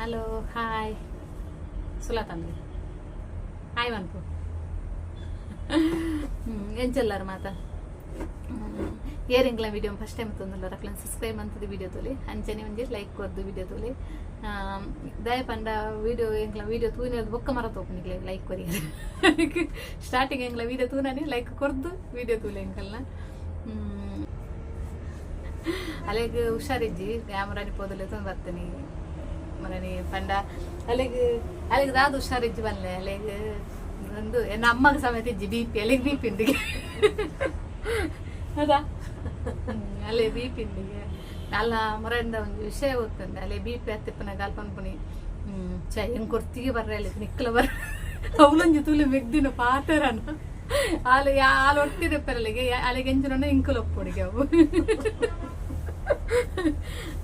hello hi సులతండి hi మనకు ఏం చెల్లారు ಮಾತ ಏರಿಂಗ್ಲ ವಿಡಿಯೋ ಫಸ್ಟ್ ಟೈಮ್ ತೊಂದಲ್ಲ ರಕ್ಲನ್ ಸಬ್ಸ್ಕ್ರೈಬ್ ಅಂತದ ವಿಡಿಯೋ ತೋಲಿ ಅಂಚನೆ ಒಂಜಿ ಲೈಕ್ ಕೊರ್ದು ವಿಡಿಯೋ ತೋಲಿ ದಯ ಪಂಡ ವಿಡಿಯೋ ಎಂಗ್ಲ ವಿಡಿಯೋ ತೂನ ಬೊಕ್ಕ ಮರ ತೋಪನಿಗೆ ಲೈಕ್ ಕೊರಿ ಸ್ಟಾರ್ಟಿಂಗ್ ಎಂಗ್ಲ ವಿಡಿಯೋ ತೂನನಿ ಲೈಕ್ ಕೊರ್ದು ವಿಡಿಯೋ ತೂಲಿ ಎಂಕಲ್ನ ಅಲೆಗ್ ಹುಷಾರಿಜ್ಜಿ ಕ್ಯಾಮ್ರಾನಿ ಪೋದಲೆ ತೊಂದು ಬರ್ತೀನಿ ಮರನಿ ಪಂಡ ಅಲೆಗ್ ದಾದು ಹುಷಾರಿಜ್ಜಿ ಬನ್ಲೆ ಅಲೆಗ್ ಒಂದು ಎನ್ನ ಅಮ್ಮಗ ಸಮೇತ ಇಜ್ಜಿ ಬಿ.ಪಿ ಅಲೆಗ್ ಬಿ.ಪಿ ಇಂದಿಗೆ ಅದಾ ಅಲ್ಲೇ ಬಿ.ಪಿ ಇಂದಿಗೆ ಅಲ್ಲ ಮರಿಂದ ಒಂದು ವಿಷಯ ಓದ್ತಂದೆ ಅಲ್ಲೇ ಬಿ.ಪಿ ಹತ್ತಿಪ್ಪನ ಗಾಲ್ಪನ್ಪುನಿ ಚೈ ಹೆಂಗ್ ಕೊರ್ತಿಗೆ ಬರ್ರೆ ಅಲ್ಲಿ ನಿಕ್ಕಲ ಬರ ಅವಳಂಜಿ ತೂಲಿ ಮೆಗ್ದಿನ ಪಾತರನ ಹಾಲು ಒಟ್ಟಿದಪ್ಪರಲ್ಲಿಗೆ ಅಲ್ಲಿಗೆ ಎಂಜಿನ ಇಂಕುಲೊಪ್ಪೊಡಿಗೆ ಅವು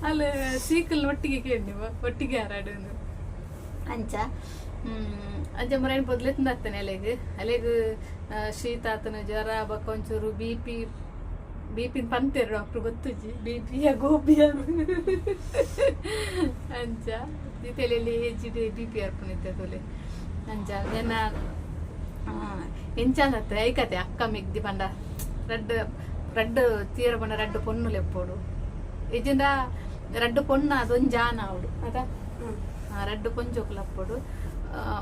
ಅಲ್ಲ ಸೀಕಲ್ ಒಟ್ಟಿಗೆ ಕೇಳಿ ನೀವು ಒಟ್ಟಿಗೆ ಹಾರಾಡು ಅಂಚ ಅಂಚ ಮರೈನ್ ಬದ್ಲೆತ್ತಂದು ಆಗ್ತಾನೆ ಅಲೆಗ್ ಶೀತ ಆತನ ಜ್ವರ ಬಕ್ಕ ಒಂಚೂರು ಬಿ.ಪಿ ಪಂತೇರು ಡಾಕ್ಟ್ರು ಗೊತ್ತುಜ್ಜಿ ಬಿ.ಪಿಯ ಗೋಬಿಯ ಅಂಚ ತಲೆಯಲ್ಲಿ ಹೆಚ್ಚಿದೆ ಬಿ.ಪಿ ಅರ್ಪಣಿದ್ದೆ ತೋಲೆ ಅಂಚ ಜನ ಎಂಚಾಂಗತ್ತೆ ಐಕತೆ ಅಕ್ಕ ಮಿಗ್ದಿ ಪಂಡ ರಡ್ಡು ತೀರ ಪಂಡ ರಡ್ಡು ಪೊಣ್ಣು ಲೆಪ್ಪೋಡು ಇಜಿಂದ ರಡ್ಡು ಪೊಣ್ಣ ಅದೊಂದು ಆನ ಅವಡು ಅದ ರಡ್ಡು ಪೊಂಜೋಕ್ಲು ಅಪ್ಪೋಡು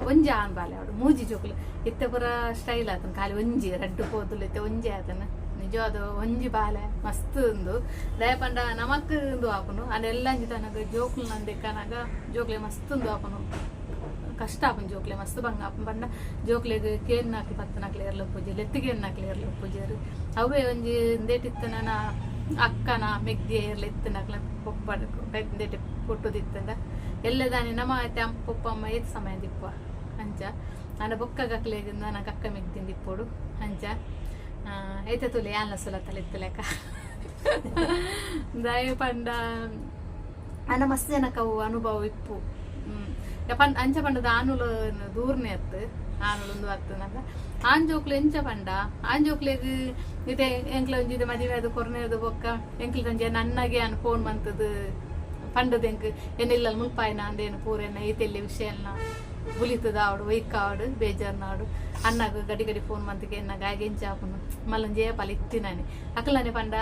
ಒಂಜಿ ಆನ್ ಬಾಲೆ ಅವಡು ಮೂಜಿ ಜೋಕ್ಲು ಇತ್ತೆ ಪುರ ಸ್ಟೈಲ್ ಆತನ ಖಾಲಿ ಒಂಜಿ ರಡ್ಡು ಪೋದುಲು ಇತ್ತೆ ಒಂಜಿ ಆತನ ನಿಜ ಅದು ಒಂಜಿ ಬಾಲೆ ಮಸ್ತ್ ಉಂದು ದಯಪಂಡ ನಮಕ್ ಇಂದು ಆಪನು ಅದೆಲ್ಲ ತನಗ ಜೋಕ್ಲು ನಂದೆಕ್ಕನಾಗ ಜೋಕ್ಲೆ ಮಸ್ತ್ ಉಂದು ಆಪನು ಕಷ್ಟ ಆಪನ್ ಜೋಕ್ಲೆ ಮಸ್ತ್ ಬಂಗ ಆಪನ್ ಪಂಡ ಜೋಕ್ಲೆಗ್ ಕೇನ್ ನಾಕಿ ಪತ್ತನಾಕ್ಲೆ ಇರ್ಲ ಪೂಜೆ ಲೆತ್ತಿಗೆ ನಾಕ್ಲೆ ಇರ್ಲ ಪೂಜೆರು ಅವೇ ಒಂಜಿ ಇಂದೇಟಿತ್ತನ ಅಕ್ಕನ ಮೆಗ್ದಿ ಇರ್ಲ ಇತ್ತನಾಕ್ಲ ಪೊಪ್ಪಂದೇಟಿ ಕೊಟ್ಟುದಿತ್ತಂದ ಎಲ್ಲದಾನಿ ನಮ್ಮ ಆಯ್ತು ಅಮ್ಮ ಪಪ್ಪ ಅಮ್ಮ ಏತ್ ಸಮಯ ದಿಪ್ಪ ಅಂಚ ನಾನು ಬೊಕ್ಕಗಕ್ಲೆಗ್ ನನಗೆ ಅಕ್ಕ ಮೆಗ್ದಿನ ದಿಪ್ಪೋಡು ಅಂಚ ಐತೆ ತುಲಿ ಯಾನ್ಲ ಸುಲತ್ತಲ್ಲ ಇತ್ತಲೆಕ್ಕ ದಯ ಪಂಡ ಅನ್ನ ಮಸ್ತ್ ಜನಕ್ಕವು ಅನುಭವ ಇಪ್ಪು ಅಂಚ ಪಂಡದ ಆನುಲು ದೂರ್ನೆ ಅತ್ತು ಆನುಲೊಂದು ಅತ್ತನಲ್ಲ ಆಂಜೋಕ್ಲು ಎಂಚ ಪಂಡ ಆಂಜೋಕ್ಲೆಗ್ ಇದೆ ಎಂಕ್ಲ ಒಂಜಿದೆ ಮದುವೆ ಅದು ಕೊರ್ನೆದು ಬೊಕ್ಕ ಎಂಕ್ಲ ತಂಜೆ ನನ್ನಗೆ ಅನ್ ಫೋನ್ ಮಂತದ್ದು ಪಂಡದ ಎಂಕ್ ಎನ್ನಿಲ್ಲ ಮುಲ್ಪಾಯಿನ ಅಂದೇನು ಪೂರೆನ ಈತೆಲ್ಲಿ ವಿಷಯನ ಬುಲಿತದ ಆವಡು ಒಯ್ಕಾವಡು ಬೇಜಾರ್ನಾಡು ಅಣ್ಣಗ ಗಡಿ ಫೋನ್ ಮಂತಿಗೆ ಎನ್ನಾಗ ಆಗ ಎಂಚಾಪುನು ಮಲ್ಲೊಂಜೇ ಪಲ ಇತ್ತಿನಾನೆ ಅಕ್ಲನೆ ಪಂಡ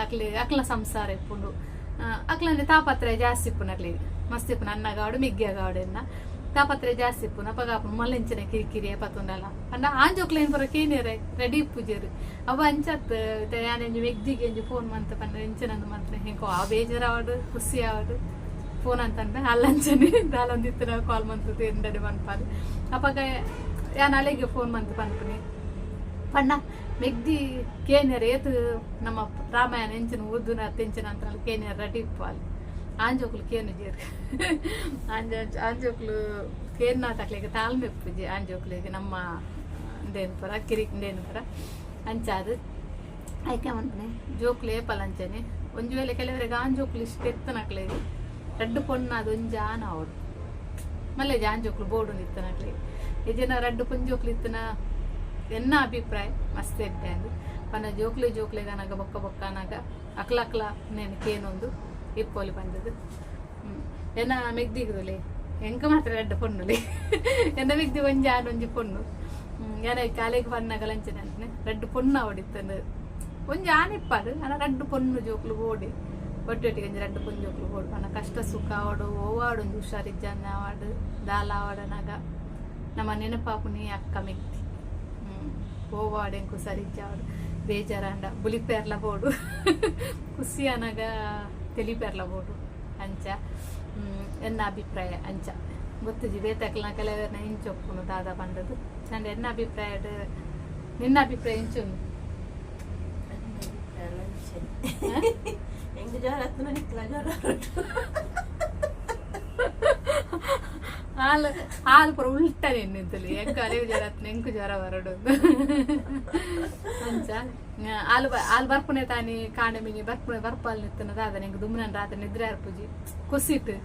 ಅಕ್ಲ ಸಂಸಾರ ಇಪ್ಪುಂಡು ಅಕ್ಲನೆ ತಾಪತ್ರೆ ಜಾಸ್ತಿ ಇಪ್ಪುನ ಅಕ್ಲಿಗೆ ಮಸ್ತ್ ಇಪ್ಪುನ ಅನ್ನಗಾವಡು ಮಿಗ್ಗಿಯಾಗಾವಡು ಎನ್ನ ತಾಪತ್ರೆ ಜಾಸ್ತಿ ಇಪ್ಪುನ ಪಗಾಪುನು ಮಲ್ಲೆಂಚಿನ ಕಿರಿಕಿರಿ ಪತ್ತೊಂಡಲ್ಲ ಪಂಡ ಆಂಜೋಕ್ಲೇನ್ ಬರೋ ಕೇನೇರೆ ರೆಡಿ ಪೂಜೆರು ಅವ ಅಂಚತ್ ಯಾನೆಂಜು ಮೆಗ್ದಿಗೆ ಎಂಜು ಫೋನ್ ಮಂತ ಪಂಡ ಎಂಚಿನಂದು ಮಂತ್ರ ಹೆಂಕೋ ಆ ಬೇಜಾರಾವಡು ಖುಷಿ ಆವಡು ಫೋನ್ ಅಂತಂದ್ರೆ ಅಲ್ಲಂಚನೆ ದಾಲೊಂದಿತ್ತು ಕಾಲ್ ಮಂತದ್ದು ಎಂದಡೆ ಮನ್ಪಾದು ಅಪ್ಪಾಗ ಯಾನ್ ಅಲೆಗೆ ಫೋನ್ ಮಂತ್ ಪನ್ಪುನಿ ಪಣ್ಣ ಮೆಗ್ದಿ ಕೇನ್ಯರ್ ಏತು ನಮ್ಮ ರಾಮಾಯಣ ಎಂಚಿನ ಉರ್ದುನ ತೆಂಚಿನ ಅಂತ ಕೇನ್ಯರ್ ರೆಡಿ ಇಪ್ಪಾಲಿ ಆಂಜೋಕ್ಲು ಕೇನು ಜೇರು ಆಂಜೋಕ್ಲು ಕೇನ್ನ ತಕ್ಲಿಗೆ ತಾಳ್ಮೆ ಪೂಜೆ ಆಂಜೋಕ್ಲಿಗೆ ನಮ್ಮ ಇಂದೇನು ಪರ ಕಿರಿಕ್ ಪರ ಅಂಚಾದು ಆಯ್ಕೆ ಮನ್ಪನೆ ಜೋಕ್ಲೆ ಪಲಂಚನೆ ಒಂಜು ವೇಳೆ ಕೆಲವರಿಗೆ ಆಂಜೋಕ್ಲು ಇಷ್ಟ ಎತ್ತನಕ್ಲಿಗೆ ರಡ್ಡು ಪೊಣ್ಣ ಅದೊಂಜಿ ಆನ ಅವಡು ಮಲ್ಲೆ ಜಾಂಜೋಕ್ಲು ಬೋರ್ಡು ನಿತ್ತನಕ್ಲಿ ಇದನ್ನ ರಡ್ಡು ಪೊಂಜೋಕ್ಲು ಇತ್ತನ ಎನ್ನ ಅಭಿಪ್ರಾಯ ಮಸ್ತ್ ಎಡ್ಡೆ ಅಂದು ಪನ್ನ ಜೋಕ್ಲೆಗ ಅನಾಗ ಬೊಕ್ಕ ಅನಾಗ ಅಕ್ಲ ನೇನು ಕೇನೊಂದು ಇಪ್ಪೋಲಿ ಬಂದದ್ದು ಎನ್ನ ಮೆಗ್ದಿಗುದುಲೆ ಎಂಕ ಮಾತ್ರ ರಡ್ಡು ಪೊಣ್ಣುಲಿ ಎನ್ನ ಮೆಗ್ದಿ ಒಂಜಿ ಆನ ಒಂಜಿ ಪೊಣ್ಣು ಏನ ಕಾಲೆಗೆ ಪನ್ನಾಗ ಲಂಚನೆ ಅಂತನೆ ರಡ್ಡು ಪೊಣ್ಣು ಅವಡಿತ್ತಂದು ಒಂಜಿ ಆನ ಇಪ್ಪಾಡು ಅನ ರಡ್ಡು ಪೊಣ್ಣು ಜೋಕ್ಲು ಓಡಿ ಒಟ್ಟೊಟ್ಟಿಗೆ ಒಂಜಿ ರಡ್ಡು ಪೊಂಜೋಕ್ಲು ಓಡು ಪನ್ನ ಕಷ್ಟ ಸುಖ ಆವಡು ಓವಾಡು ಒಂದು ಹುಷಾರಿಜ್ಜನ್ನ ಆವಾಡು ದಾಲ ಆವಡನಾಗ ನಮ್ಮ ನೆನಪಾಪುನಿ ಅಕ್ಕ ಮೆಗ್ದಿ ಓವಾಡು ಎಂಕು ಸರಿಜ್ಜಾವಡು ಬೇಜಾರಂಡ ಬುಲಿಪೇರ್ಲ ಬೋಡು ಖುಷಿ ಅನಾಗ ತೆಲಿಪೇರ್ಲ ಬೋಡು ಅಂಚ ಎನ್ನ ಅಭಿಪ್ರಾಯ ಅಂಚ ಗೊತ್ತುಜಿ ಬೇತಕ್ಲ ಕೆಲವರನ್ನ ಇಂಚೊಪ್ಪುನು ದಾದ ಬಂದದ್ದು ನಂದು ಎನ್ನ ಅಭಿಪ್ರಾಯ ನಿನ್ನ ಅಭಿಪ್ರಾಯ ಇಂಚೊಂದು ಹಾಲು ಪುರ ಉಲ್ಟನೆ ಎನ್ನಿದ್ದಲು ಎಂಕು ಅಲೆವು ಜ್ವರ ಎಂಕು ಜ್ವರ ಬರಡೊಂದು ಅಂಚ ಹಾಲು ಬರ್ಪುನೆ ತಾನಿ ಕಾಣೆ ಮೀನಿ ಬರ್ಪಾಲ್ ನಿತ್ತನದ ಅದ ನಿಂಗೆ ದುಮ್ನನ್ ರಾತ್ರಿ ನಿದ್ರೆ ಅರ್ಪುಜಿ ಕುಸಿಟ್ಟು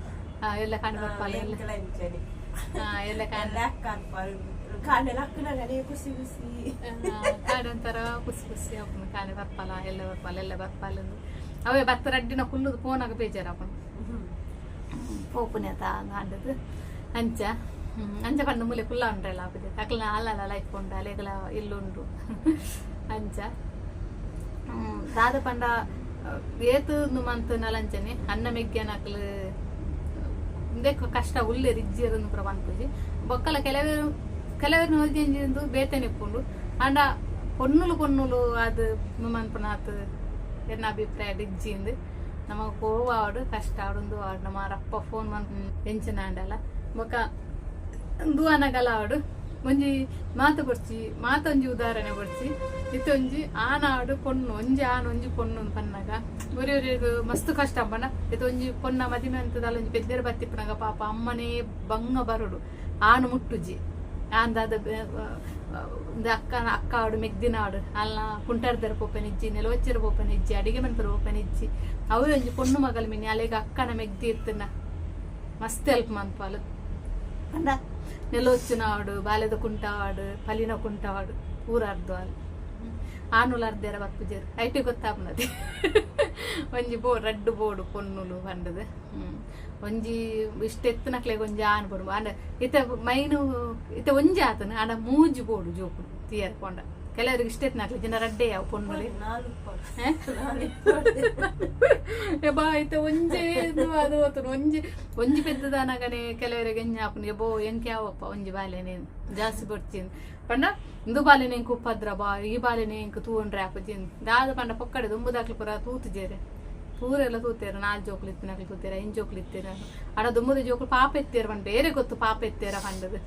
ಎಲ್ಲ ಕಾಣೆ ಬರ್ಪಾಲ ಎಲ್ಲ ಕಾಣೆ ಒಂಥರ ಖುಷಿ ಅಪ್ಪನ ಕಾಣೆ ಬರ್ಪಾಲ ಎಲ್ಲ ಬರ್ಪಾಲ ಅವೇ ಭತ್ತ ರಡ್ಡಿನ ಕುಲ್ಲುದು ಫೋನಾಗ ಬೇಜಾರ ಅಪ್ಪನ ಪೋಪುನೆ ತಾ ಅಂಡದು ಅಂಚ ಅಂಚ ಪಂಡ ಮೂಲೆ ಕುಲ್ಲ ಉಂಟಲ್ಲ ಆಪದೆ ಅಕ್ಲ ಅಲ್ಲ ಲೈಫ್ ಉಂಡು ಅಲೆಗಲ ಇಲ್ಲುಂಡು ಅಂಚ ದಾದ ಪಂಡ ಏತು ಮಂತ್ ನಲಂಚನೆ ಅನ್ನ ಮೆಗ್ಗ್ಯಾನ ಅಕ್ಲು ಕಷ್ಟ ಉಳ್ಳೆ ರಿಜ್ಜಿಯರನ್ನು ಪುರ ಪನ್ಪುಜಿ ಬೊಕ್ಕಲ ಕೆಲವರು ನೋಲ್ಜಿಂದು ಬೇತೆ ನಿಪ್ಪುಂಡು ಅಂಡ పొన్నులు అది మన్పనాత్ ఎన్న అభిప్రాయ రిజ్జింది ನಮಗೆ ಹೋವಾಡು ಕಷ್ಟ ಆಡು ಆಡು ನಮ್ಮ ರಪ್ಪ ಫೋನ್ ಮನ್ ಎಂಚಿನ ಅಂಡಲ್ಲ ಮೊಕ ದುವಾನಗಲ ಆಡು ಒಂಜಿ ಮಾತು ಬರ್ಚಿ ಮಾತೊಂಜಿ ಉದಾಹರಣೆ ಬರ್ಚಿ ಇತ್ತೊಂಜಿ ಆನಾಡು ಪೊಣ್ಣು ಒಂಜಿ ಒಂಜಿ ಪೊಣ್ಣು ಪನ್ನಾಗ ಒರಿಯೊರಿಗೆ ಮಸ್ತ್ ಕಷ್ಟ ಪಂಡ ಇತ್ತೊಂಜಿ ಪೊನ್ನ ಮದಿಮೆ ಅಂತದಲ್ಲ ಒಂಜಿ ಪೆದ್ದೆರ ಬತ್ತಿಪ್ಪನಾಗ ಪಾಪ ಅಮ್ಮನೇ ಬಂಗ ಬರುಡು ಆನು ಮುಟ್ಟುಜಿ ಆಂದಾದ ಅಕ್ಕ ಆಡು ಮೆಗ್ದಿನ ಆಡು ಅಲ್ಲ ಕುಂಟರ್ದರ ಪೋಪನಿಜ್ಜಿ ನೆಲವಚ್ಚಿರ ಪೋಪನಿಜ್ಜಿ ಅಡಿಗೆ ಮನ್ಪರ ಪೋಪನಿಜ್ಜಿ ಅವು ಒಂಜಿ ಪೊಣ್ಣು ಮಗಲ ಮಿನಿ ಅಲೆಗ ಅಕ್ಕನ ಮೆಗ್ದಿ ಇತ್ತನ ಮಸ್ತ್ ಹೆಲ್ಪ್ ಮನ್ಪಾಲು ಅಂಡ ನೆಲವಚ್ಚಿನ ಆಡು ಬಾಲ್ಯದ ಕುಂಟ ಆಡು ಪಲಿನ ಕುಂಟ ಆಡು ಊರಾರ್ದು ಆಳು ಆನುಲ ಅರ್ಧೇರ ಬಪ್ಪುಜೇರು ಐಟಿ ಗೊತ್ತಾಪನది ಒಂಜಿ ರಡ್ಡು ಬೋಡು ಪೊನ್ನುಲು ಪಂಡದು ಒಂಜಿ ಇಷ್ಟ ಎತ್ತನಕ್ಲೆಗ್ ಒಂಜಿ ಆನು ಬೋಡು ಅಂಡ ಇತ ಮೈನು ಇತ ಒಂಜಿ ಆತನ ಅಂಡ ಮೂಜಿ ಬೋಡು ಜೋಕುಡು ತೀಯರ್ ಕೊಂಡ ಕೆಲವರಿಗೆ ಇಷ್ಟ ಎತ್ತನಕ್ಲೆ ಜನ ರಡ್ಡೆ ಯಾವ ಪೊನ್ನುಲಿ ಬಾ ಇತ ಒಂಜೇ ಅದು ಹೋತನು ಒಂಜಿ ಪೆದ್ದದಾನಗನೆ ಕೆಲವರಿಗೆ ಎಂಜಾಪನು ಎಬೋ ಎಂಕೆ ಯಾವಪ್ಪ ಒಂಜಿ ಬಾಲೆನೆ ಜಾಸ್ತಿ ಬರ್ತೀನಿ ಪಂಡ ಇಂದು ಬಾಲೆನೆ ಎಂಕು ಉಪದ್ರ ಬಾ ಈ ಬಾಲೆನೆ ಎಂಕು ತೂಂಡ್ರೆ ಆಪಜಿನ್ ದಾದ ಪಂಡ ಪಕ್ಕಡೆ ದುಂಬುದಾಕ್ಲಿ ಪುರ ತೂತುಜೇರೆ ಪೂರೆಲ್ಲ ತೂತೇರ 4 ಜೋಕ್ಲು ಇತ್ತಿನಕ್ಲಿ ತೂತೇರ 5 ಜೋಕ್ಲು ಇತ್ತೀರ ಅಡ ದುಂಬುದ ಜೋಕ್ಲು ಪಾಪ ಎತ್ತೇರ ಪಂಡ ಬೇರೆ ಗೊತ್ತು ಪಾಪ ಎತ್ತೇರ ಪಂಡದು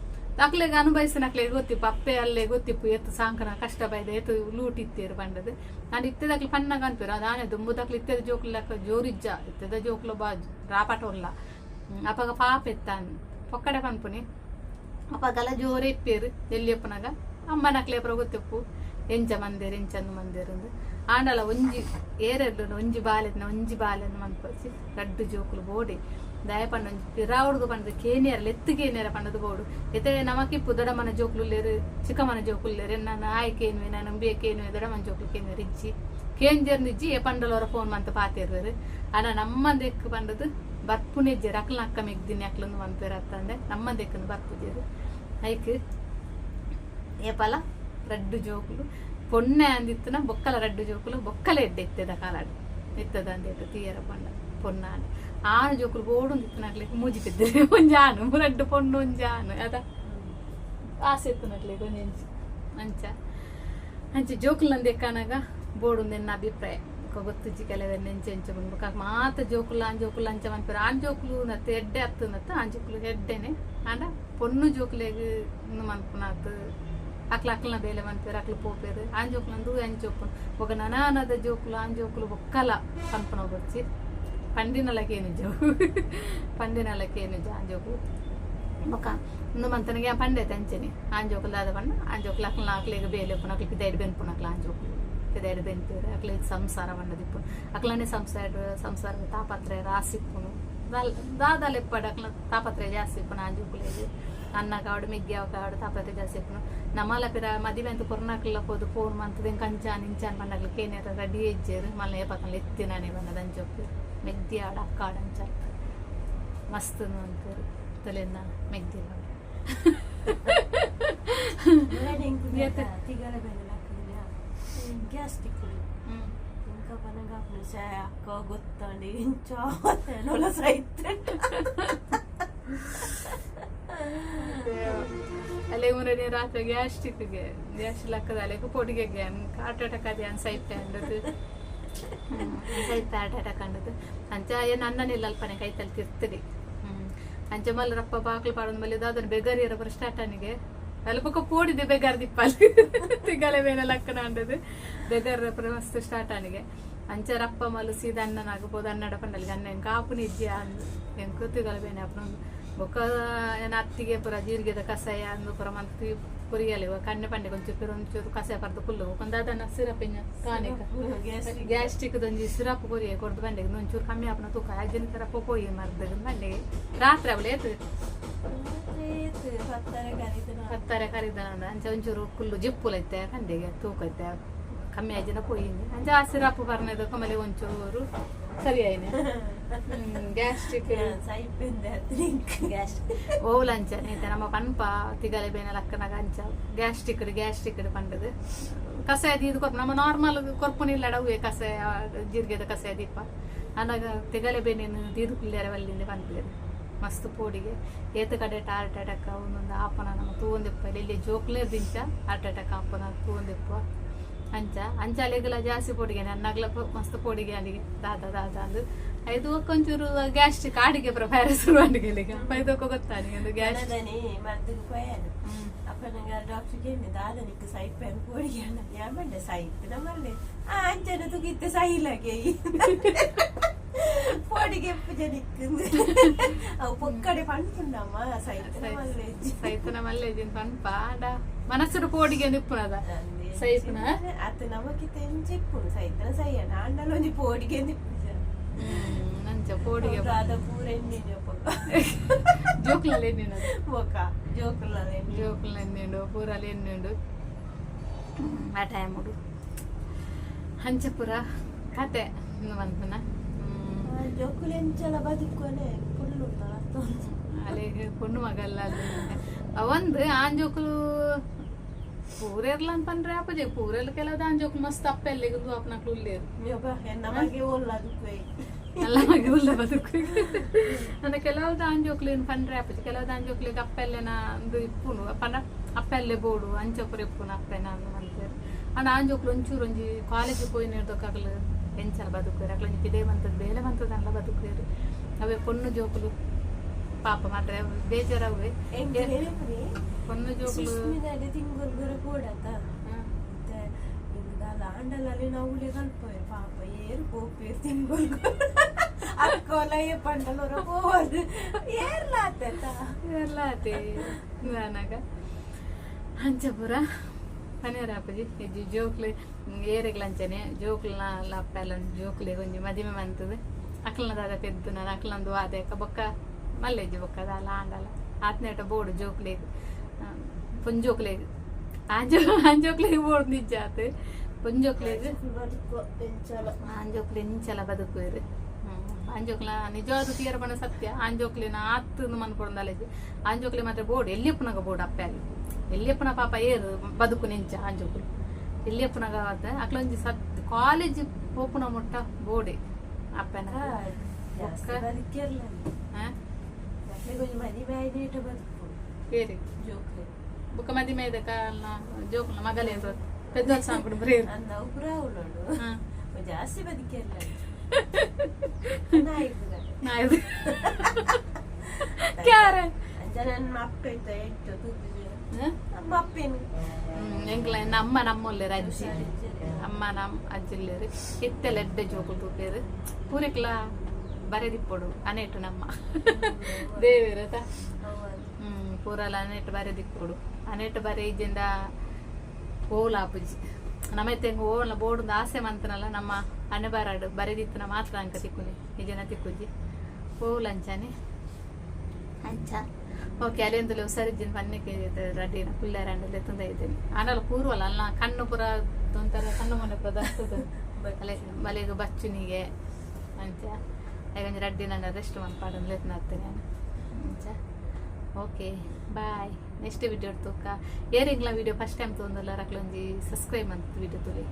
ಅಕ್ಲೆಗೆ ಅನುಭವಿಸಿನಕ್ಲೆ ಗೊತ್ತಿಪ್ಪು ಅಪ್ಪೆ ಅಲ್ಲೇ ಗೊತ್ತಿಪ್ಪು ಎತ್ತು ಸಾಂಕನ ಕಷ್ಟ ಬೈದ ಎತ್ತು ಲೂಟ್ ಇತ್ತೇರು ಪಂಡದು ನಾನು ಇತ್ತದಕ್ಲಿ ಪನ್ನಾಗ ಅನ್ಪೇರು ಅದಾನೆ ದುಂಬುದಕ್ಲಿ ಇತ್ತದ ಜೋಕ್ಲಕ್ಕ ಜೋರಿಜ್ಜ ಇತ್ತದ ಜೋಕ್ಲು ಬಾಜು ರಾಪಾಟೋಲ್ಲ ಅಪ್ಪಗ ಪಾಪ ಎತ್ತಾನು ಪೊಕ್ಕಡೆ ಪನ್ಪುನಿ ಅಪ್ಪಗಲ ಜೋರೆ ಇಪ್ಪೇರು ಎಲ್ಲಿಯಪ್ಪನಾಗ ಅಮ್ಮನಕ್ಲೆ ಪುರ ಗೊತ್ತಿಪ್ಪು ಎಂಚ ಮಂದೇರು ಎಂಚಂದು ಮಂದೇರು ಆಂಡಲ ಒಂಜಿ ಏರೆಡ್ಲು ಒಂಜಿ ಬಾಲೆನ ಮನ್ಪಚ್ಚಿ ರಡ್ಡು ಜೋಕುಲು ಬೋಡಿ ದಯ ಪಂಡ ಒಂಜಿ ಪಿರಾವುಡ್ದು ಪಂಡದು ಕೇನಿಯರ ಎತ್ತು ಕೇನಿಯರ ಪಂಡದು ಬೋಡು ಎತ್ತೆ ನಮಕಿಪ್ಪು ದೊಡಮನ ಜೋಕುಲೇರು ಚಿಕ್ಕಮನ ಜೋಕುಲೇರು ನಾನು ಆಯ್ ಕೇನುವೆ ನಾನು ಬೇ ಕೇನುವೆ ದೊಡಮನ ಜೋಕುಲು ಕೇನುವೆ ಇಜ್ಜಿ ಕೇಂಜರ್ ನಿಜ್ಜಿ ಎ ಪಂಡಲವರ ಫೋನ್ ಮಂತ ಪಾತಿರ್ವೇರು ಅಣ್ಣ ನಮ್ಮಂದೆಕ್ಕು ಪಂಡದು ಬರ್ಪುನೆಜ್ಜೇರು ಅಕ್ಲನ ಅಕ್ಕ ಮೆಗ್ದಿನಿ ಅಕ್ಲೊಂದು ಮನ್ಪೇರು ಅತ್ತಂದೆ ನಮ್ಮಂದೆಕ್ಕನ್ನು ಬರ್ಪುಜೇರು ಐಕ್ ಏಪಲ ರಡ್ಡು ಜೋಕುಲು ಪೊಣ್ಣೆ ಅಂದಿತ್ತನ ಬೊಕ್ಕಲ ರಡ್ಡು ಜೋಕುಲು ಬೊಕ್ಕಲ ಎಡ್ಡೆ ಎತ್ತದ ಕಾಲಾಡು ಎತ್ತದ ಅಂದೇಟು ತೀಯರ ಪಂಡ ಪೊನ್ನಾನು ಆನು ಜೋಕುಲು ಬೋಡು ಇತ್ತನಾಗ್ಲಿಕ್ಕೆ ಮೂಜಿ ಬಿದ್ದರೆ ಒಂಜಾನು ರಡ್ಡು ಪೊಣ್ಣು ಒಂಜಾನು ಅದ ಆಸೆ ಎತ್ತನಾಗ್ಲಿಕ್ಕೆ ಒಂಜಿ ಅಂಚ ಜೋಕುಲು ಅಂದೆಕ್ಕನಾಗ ಬೋಡು ನನ್ನ ಅಭಿಪ್ರಾಯ ಗೊತ್ತುಜ್ಜಿ ಕೆಲವೆಲ್ಲ ಎಂಚ ಬಂದ್ಬೇಕು ಮಾತ ಜೋಕುಲು ಅಂಚ ಮನ್ಪೇರು ಆನ್ ಜೋಕುಲು ನತ್ತೆ ಎಡ್ಡೆ ಹತ್ತನತ್ತ ಆನ್ ಜೋಕುಲು ಎಡ್ಡೆನೆ ಆಂಡ ಪೊಣ್ಣು ಜೋಕುಲೆಗ್ ಮನ್ಪುನಾತ್ ಅಕ್ಲನ ಬೇಲೆ ಮನ್ಪೇರು ಅಕ್ಲು ಪೋಪೇರು ಆನ್ ಜೋಕುಲು ಅಂದು ಅಂಚೋಪುನು ఒక ನನಾನದ ಜೋಕುಲು ಆನ್ ಜೋಕುಲು ಒಕ್ಕಲ ಪನ್ಪುನ ಗೊಚ್ಚಿ పండినలకేనుజు ఆన్ జోకులు ఒక ఇందు మంతనగా పండే తెంచని ఆన్ జోకులు దాద పండ ఆన్ జోకులు అక్కడ నాకులేక బేలేపున అక్కడికి దైడు బెన్పున అట్లా ఆన్ జోకులు దైడు బెన్పేరు అట్లా సంసారం అన్నది ఇప్పుడు అట్లనే సంసారం తాపత్రయ రాసిప్పును దాదాలు ఎప్పుడు అట్లా తాపత్రయ చేసిప్పును ఆన్ జోకులేదు అన్న కావడు మిగ్గావ కావడు తాపత్రయ చేసిప్పును నమాల పిర మదివెంత కొరనాకుల్లో పోదు ఫోన్ మంతది కంచాను ఇంచాను పండగలు కేనేర రెడీ ఇచ్చారు మళ్ళీ ఏ పక్కన ఎత్తినని అన్నదని చెప్పి ಮೆಗ್ದಿ ಆಡ ಅಕ್ಕ ಆಡಂಚ ಮಸ್ತ್ ಅಂತಾರೆ ತಲೆನ ಮೆಗ್ದಿ ಗ್ಯಾಸ್ಟಿಕ್ ఇంకా పనగా అక్క గొత్తండి ఇంచో ಅಲ್ಲೇ ಊರನೇ ರಾತ್ರಿ ಗ್ಯಾಸ್ಟಿಕ್ಗೆ ಗ್ಯಾಸ್ ಲಕ್ಕದ ಅಲೆಗೆ ಪೊಡಿಗೆ ಹಾರ್ಟ್ ಅಟ್ಯಾಕ್ ಅದೇ ಅನ್ಸೈತೆ ಅಂದದು ಕಂಡದು ಅಂಚ ಏನು ಅನ್ನನಿಲ್ಲ ಅಲ್ಪನೆ ಕೈ ತಲೆ ತಿರ್ತದೆ ಅಂಚ ಮಲ್ಲ ರಪ್ಪ ಬಾಕ್ಲು ಪಾಡೋದು ಮಲ್ಲಿ ಅದನ್ನು ಬೆಗರಿಯರ ಬರ ಸ್ಟಾರ್ಟನಿಗೆ ಅಲ್ಲಿ ಪಕ್ಕ ಪೋಡಿದೆ ಬೆಗರ್ ದಿಪ್ಪಲ್ಲಿ ತಿಗಲೆ ಬೇನೆ ಲಕ್ಕನ ಅಂಡದು ಬೆಗರ್ ಮಸ್ತ್ ಸ್ಟಾರ್ಟನಿಗೆ ಅಂಚ ರಪ್ಪ ಮಲ್ಲು ಸೀದಾ ಅನ್ನನಾಗಬಹುದು ಅನ್ನಡ ಪಂಡಲಿಗೆ ಅನ್ನ ಕಾಪುನಿ ಇದ್ಯಾ ಅಂದು ಹೆಂಗೆ ತಿಗಲ ಬೇನೆ ಅಪ್ಪನ ಬೊಕ್ಕ ಏನು ಅತ್ತಿಗೆ ಪುರ ಜೀರಿಗೆದ ಕಷಾಯ ಅಂದು ಪುರ ಮಂತ್ ಪುರಿಯಲ್ಲ ಕಣ್ಣೆ ಪಂಡೆ ಒಂಚೂರು ಒಂಚೂರು ಕಷಾಯ ಪರ್ದು ಫುಲ್ಲು ಒಂದು ಅದನ್ನ ಸಿರಪ್ ಇನ್ನ ಕಾನಿಕ ಗ್ಯಾಸ್ಟ್ರಿಕ್ ಒಂಜಿ ಸಿರಪ್ ಕೊರಿಯ ಕೊಡ್ದು ಬಂಡೆಗೆ ಒಂಚೂರು ಕಮ್ಮಿ ಆಪನ ತೂಕ ಅಜ್ಜಿನ ಸಿರಪ್ ಪೋಯಿ ಮರ್ದಾಗ ಬಂಡೆಗೆ ರಾತ್ರಿ ಅವಳು ಏತು ಹತ್ತಾರೆ ಕರಿದನ ಅಂಚೆ ಒಂಚೂರು ಫುಲ್ಲು ಜಿಪ್ಪುಲೈತೆ ಕಂಡೆಗೆ ತೂಕ ಐತೆ ಕಮ್ಮಿ ಅಜ್ಜಿನ ಪೋಯಿಂది ಅಂಚೆ ಆ ಸಿರಪ್ ಬರ್ನದ ಕಮಲೆ ಒಂಚೂರು ಸರಿ ಆಯ್ನೆ ಗ್ಯಾಸ್ಟ್ರಿಕ್ ಸೈಪೆಂದೆ ಅದ್ರಿಂಕ್ ಓವುಲಂಚನೆ ಐತೆ ನಮ್ಮ ಪನ್ಪ ತಿಗಲೆ ಬೇನೆ ಲಕ್ಕನಾಗ ಅಂಚ ಗ್ಯಾಸ್ಟ್ರಿಕ್ ಪಂಡದು ಕಸಾಯದಿ ಇದು ಕೊರ್ಪು ನಮ್ಮ ನಾರ್ಮಲ್ ಕೊರ್ಪುನಿಲ್ಲ ಅಡವೆ ಕಸಾಯ ಜೀರಿಗೆದ ಕಸಾಯ ದೀಪ ಅನ್ನಾಗ ತಿಗಲೆ ಬೇನೇನು ದೀದು ಪಿಲ್ಲೇರ ವಲ್ಲಿಂದ ಪನ್ಪಿದೆ ಮಸ್ತ್ ಪೋಡಿಗೆ ಏತ ಕಡೆ ಹಾರ್ಟ್ ಅಟ್ಯಾಕ್ ಒಂದೊಂದು ಆಪನ ನಮ್ಮ ತೂವೊಂದಿಪ್ಪ ಇಲ್ಲಿ ಜೋಕ್ಲೇ ದಿಂಚ ಹಾರ್ಟ್ ಅಟ್ಯಾಕ್ ಆಪನ ತೂವೊಂದಿಪ್ಪ ಅಂಚ ಅಲೆಗಲ ಜಾಸ್ತಿ ಪೋಡಿಗೆ ನನ್ನಗ್ಲ ಮಸ್ತ್ ಪೋಡಿಗೆ ಅಲ್ಲಿಗೆ ದಾದ ಅಂದು ಐದು ಕೊಂಚೂರು ಗ್ಯಾಸ್ಟ್ರಿಕ್ ಆಡಿಗೆ ಪ್ರಿಪೇರ್ ಶುರು ಅಡಿಗೆಲಿಗೆ ಐದಕ್ಕೆ ಗೊತ್ತಾನೆ ಒಂದು ಗ್ಯಾಸ್ಟ್ರಿಕ್ ಮರ್ದಿಗೆ ಪೋಯಾನು ಅಪ್ಪನಂಗ ಡಾಕ್ಟರ್ ಕೇಳಿ ದಾದನಿಕ್ಕೆ ಸೈಪೆನ್ ಪೋಡಿಗೆ ಯಾಮಂಡೆ ಸೈಪ್ ನಮ್ಮಲ್ಲಿ ಅಂಚನ ತುಗಿತ್ತೆ ಸೈಲಗೆ ಪೋಡಿಗೆ ಜನಿಕ್ ಅವು ಪೊಕ್ಕಡೆ ಪಂಪುಂಡಮ್ಮ ಸೈತನ ಮಲ್ಲೇಜಿನ ಪಂಪ ಮನಸ್ಸರು ಪೋಡಿಗೆ ನಿಪ್ಪುನದ ಸೈಪುನ ಅತ್ತ ನಮಕಿತ್ತ ಎಂಚಿಪ್ಪುನು ಸೈತನ ಸೈಯನ ಅಂಡಲ ಒಂಜಿ ಪೋಡಿಗೆ ನಿಪ್ಪು ನಂಚ ಪೋಡಿಗೆ ಅದ ಪೂರ ಎಣ್ಣೆ ಜೋಕ್ಲಲ್ಲಿ ಎಣ್ಣೆ ಒಕ್ಕ ಜೋಕ್ಲ ಎಣ್ಣೆಂಡು ಪೂರಲ್ಲಿ ಎಣ್ಣೆಂಡು ಆ ಟೈಮ್ ಹುಡು ಹಂಚ ಪೂರ ಕತೆ ಬಂತನ ಜೋಕುಲು ಎಂಚಲ ಬದುಕೋನೆ ಫುಲ್ಲು ಅಲ್ಲಿಗೆ ಪೊಣ್ಣು ಮಗಲ್ಲ ಒಂದು ಆನ್ ಜೋಕುಲು ಪೂರೆರ್ಲ ಅಂತ ಪಂಡ್ರೆ ಅಪ್ಪಜೆ ಪೂರೆಲ್ಲ ಕೆಲವು ಆನ್ ಜೋಕುಲು ಮಸ್ತ್ ಅಪ್ಪೆಲ್ಲಿಗೆ ಅಪ್ಪನಕ್ಲು ಉಳ್ಳೇರು ಎಲ್ಲ ಮಗೆ ಉಲ್ಲ ಬದುಕು ನನ್ನ ಕೆಲವ್ದು ಆನ್ ಜೋಕುಲು ಏನು ಪಂಡ್ರೆ ಅಪ್ಪಜೆ ಕೆಲವ್ದು ಆನ್ ಜೋಕುಲಿಗೆ ಅಪ್ಪೆಲ್ಲೆನ ಒಂದು ಇಪ್ಪುನು ಪಂಡ ಅಪ್ಪೆಲ್ಲೆ ಬೋಡು ಅಂಚೊಪ್ಪರು ಇಪ್ಪುನು ಅಪ್ಪೆನ ಅಂತೇಳಿ ಅಂಡ್ ಆನ್ ಜೋಕುಲು ಒಂಚೂರು ಒಂಜಿ ಕಾಲೇಜಿಗೆ ಹೋಗಿ ನೀಡ್ದಕ್ಕಾಗಲು ಎಂಚಲ ಬದುಕುವೇರು ಅಕ್ಲ ಇದೇ ಬಂತದ್ದು ಬೇಲೆ ಬಂತದಲ್ಲ ಬದುಕುವೇರು ಅವೇ ಪೊಣ್ಣು ಜೋಕುಲು ಪಾಪ ಮಾತ್ರ ಬೇಜಾರವೆ ಪೊಣ್ಣು ಜೋಕುಲು ತಿಂಗಳು ಕೂಡ ಆಂಡಲಲ್ಲಿ ನಾವು ಉಳ್ಳೆ ಕಲ್ಪೋರು ಪಾಪ ಏರು ಹೋಗ್ಬೇರು ತಿಂಗಳು ಅಕ್ಕೋಲ ಪಂಡಲವರ ಹೋಗೋದು ಏರ್ಲಾತೆ ನಾನಾಗ ಹಂಚಪುರ ಪನೇರಾಪಜಿ ಹೆಜ್ಜಿ ಜೋಕ್ಲಿ ಏರೆಗ್ಲಂಚನೆ ಜೋಕ್ಲನ ಲಪ್ಪೆಲ್ಲ ಜೋಕ್ಲಿ ಒಂಜಿ ಮದಿಮೆ ಮಂತದು ಅಕ್ಲನದಾದ ಪೆದ್ದು ನಾನು ಅಕ್ಲಂದು ಆದೇಕ ಬೊಕ್ಕ ಮಲ್ಲೆಜ್ಜಿ ಬೊಕ್ಕದ ಅಲ್ಲ ಆಂಡಲ ಆತ್ನೇಟ ಬೋಡು ಜೋಕ್ಲಿಗೆ ಪುಂಜೋಕ್ಲಿಗೆ ಆಂಜೋಕ್ಲಿಗೆ ಬೋಡು ನಿಜ ಆತು ಪುಂಜೋಕ್ಲಿಗೆ ಆಂಜೋಕ್ಲಿ ಇಂಚಲ ಬದುಕುವೇರು ಆಂಜೋಕ್ಲ ನಿಜವಾದ ತೀರ ಬಣ್ಣ ಸತ್ಯ ಆಂಜೋಕ್ಲಿನ ಆತು ಮನ್ಕೊಡಂದಲೇಜಿ ಆಂಜೋಕ್ಲಿ ಮಾತ್ರ ಬೋಡು ಎಲ್ಲಿಯಪ್ಪನಾಗ ಬೋಡು ಅಪ್ಪೆಲ್ಲಿ ಎಲ್ಲಿಯಪ್ಪನ ಪಾಪ ಏರು ಬದುಕು ನಿಂಚ ಆಂಜೋಕ್ಲಿ ಎಲ್ಲಿಯಪ್ಪನಾಗ ಅಕ್ಲೊಂಜಿ ಕಾಲೇಜ್ ಹೋಪುನ ಮುಟ್ಟ ಬೋಡೆ ಅಪ್ಪನ ಬೇರೆ ಬುಕ್ಕ ಮದಿ ಮೇದ ಕಾಲ ಜೋಕ್ಲ ಮಗಲೇ పెద్ద సాంపుడు బ్రేర్ నౌకురా ఉన్నాడు జాస్తి బతికేಲ್ಲ ನಾಯ್ದು ಕ್ಯಾರೆ ಅಂಜನ ಮಪ್ಪ ಇತ್ತ ಇತ್ತು ತುದಿಗೆ ನಮ್ಮ ಅಪ್ಪೇನು ಎಂಗ್ಲ ನಮ್ಮ ನಮ್ಮೊಲ್ಲೆರ ಅಜ್ಜಿ ಅಮ್ಮ ನಮ್ಮ ಅಜ್ಜಿಲ್ಲೇರು ಇತ್ತೆಲ್ಲ ಎಡ್ಡೆ ಜೋಕು ತೂಪೇರು ಪೂರೆಕ್ಲ ಬರೆದಿಪ್ಪೊಡು ಅನೇಟು ನಮ್ಮ ದೇವೇರತ ಪೂರಲ್ಲ ಅನೇಟು ಬರೆದಿಪ್ಪೊಡು ಅನೇಟು ಬರೆ ಇಜ್ಜಿಂದ ಓಲಾಪುಜಿ ನಮ್ಮತ್ತೆ ಓಲ ಬೋರ್ಡ್ ಆಸೆ ಮಂತನಲ್ಲ ನಮ್ಮ ಅಣ್ಣೆ ಬಾರಾಡು ಬರೆದಿತ್ತನ ಮಾತ್ರ ಅಂಕ ತಿಕ್ಕುನಿ ನಿಜನ ತಿಕ್ಕುಜಿ ಓಲಂಚಾನೆ ಅಂಚ ಓಕೆ ಅಲ್ಲಿಂದಲೇ ಸರಿಜಿನ ಪನ್ನಕ್ಕೆ ರೆಡಿನ ಪುಲ್ಲಾರಂಡಲ್ಲಿ ತಂದ ಇದ್ದೇನೆ ಆನಲ್ಲ ಪೂರ್ವಲ್ಲ ಅಲ್ಲ ಕಣ್ಣು ಪುರ ಒಂಥರ ಕಣ್ಣು ಮನೆ ಪುರ ದಸ್ತದ ಮಲೆಗೆ ಬಚ್ಚುನಿಗೆ ಅಂಚ ಈಗ ರೆಡ್ಡಿ ನನ್ನ ರೆಸ್ಟ್ ಮಾಡ್ಪಾಡನ್ ಲೇಟ್ನ ಆಗ್ತೇನೆ ನಾನು ಅಂಚ ಓಕೆ ಬಾಯ್ ನೆಕ್ಸ್ಟ್ ವಿಡಿಯೋ ತೂಕ ಏರಿಂಗ್ಲ ವಿಡಿಯೋ ಫಸ್ಟ್ ಟೈಮ್ ತೊಂದಲ್ಲ ರಕ್ಲೊಂಜಿ ಸಬ್ಸ್ಕ್ರೈಬ್ ಅಂತ ವಿಡಿಯೋ ತುಳಿ